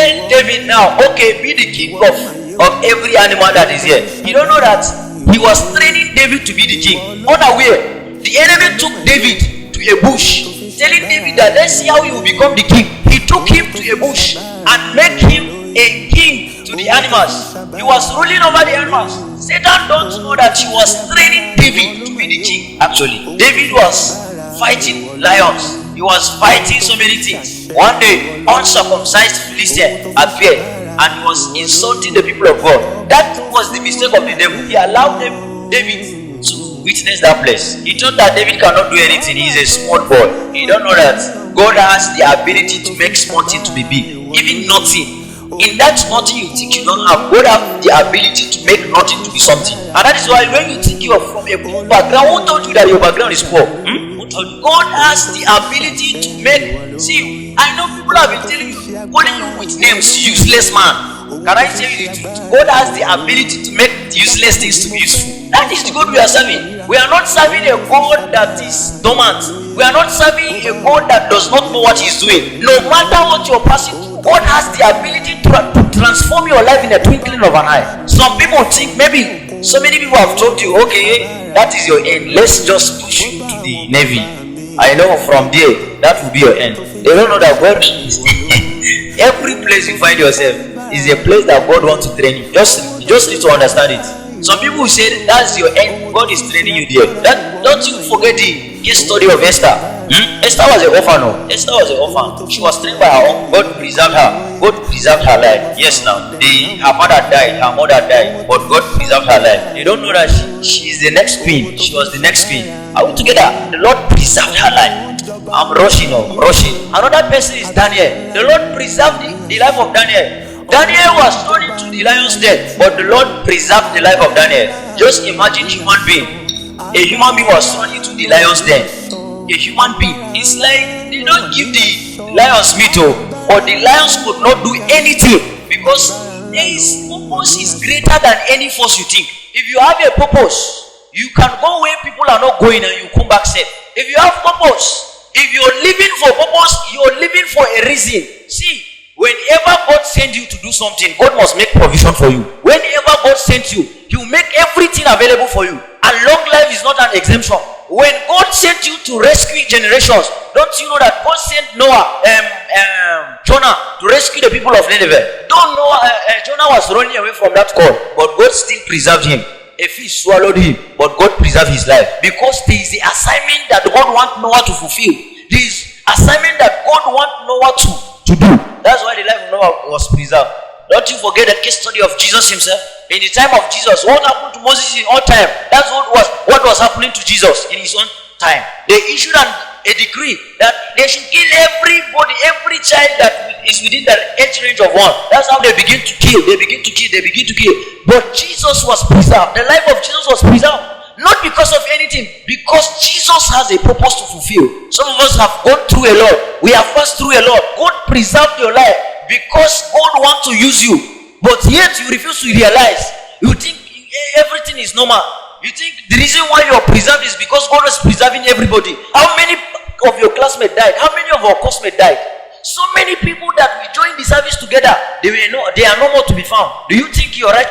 telling David now, okay, be the king of every animal that is here. You don't know that he was training David to be the king. Unaware, the enemy took David to a bush, telling David that let's see how he will become the king. He took him to a bush and made him a king to the animals. He was ruling over the animals. Satan don't know that he was training David to be the king. Actually, David was fighting lions. He was fighting so many things. One day, uncircumcised Philistine appeared and he was insulting the people of God. That was the mistake of the devil. He allowed David to witness that place. He thought that David cannot do anything. He is a small boy. He don't know that God has the ability to make small thing to be big. Even nothing. In that nothing you think you don't have, God has the ability to make nothing to be something. And that is why when you think you are from a poor background, who told you that your background is poor? God has the ability to make. See, I know people have been telling you, calling you with names, useless man. Can I tell you the truth? God has the ability to make useless things to be useful. That is the God we are serving. We are not serving a God that is dormant. We are not serving a God that does not know what He is doing. No matter what you're passing through, God has the ability to transform your life in a twinkling of an eye. Some people think, maybe so many people have told you, okay, that is your end. Let's just push you to the Navy. I know from there, that will be your end. They don't know that God is every place you find yourself is a place that God wants to train you. You just need to understand it. Some people say that's your end. God is training you there. Don't you forget the case study of Esther. Esther was an orphan. Esther was an orphan. She was trained by her own. God preserved her. God preserved her life. Yes, now her father died, her mother died, but God preserved her life. You don't know that she is the next queen. She was the next queen. Are we together? The Lord preserved her life. I'm rushing. Another person is Daniel. The Lord preserved the life of Daniel. Daniel was thrown into the lion's den, but the Lord preserved the life of Daniel. Just imagine human being. A human being was thrown into the lion's den. A human being. It's like they don't give the lions meat, or the lions could not do anything because his purpose is greater than any force you think. If you have a purpose, you can go where people are not going and you come back safe. If you have purpose, if you're living for purpose, you're living for a reason. See, whenever God sends you to do something, God must make provision for you. Whenever God sends you, He will make everything available for you. And long life is not an exemption. When God sent you to rescue generations, don't you know that God sent Jonah to rescue the people of Nineveh? Don't know Jonah was running away from that call, but God still preserved him. A fish swallowed him, but God preserved his life because there is the assignment that God wants Noah to fulfill. There is assignment that God wants Noah to do. That's why the life of Noah was preserved. Don't you forget the case study of Jesus himself. In the time of Jesus, what happened to Moses in all time? That's what was happening to Jesus in his own time. They issued a decree that they should kill everybody, every child that is within the age range of one. That's how they begin to kill. They begin to kill. But Jesus was preserved. The life of Jesus was preserved. Not because of anything, because Jesus has a purpose to fulfill. Some of us have gone through a lot. We have passed through a lot. God preserved your life because God wants to use you. But yet you refuse to realize. You think everything is normal. You think the reason why you're preserved is because God is preserving everybody. How many of your classmates died? How many of our classmates died? So many people that we joined the service together, they are no more to be found. Do you think you're right?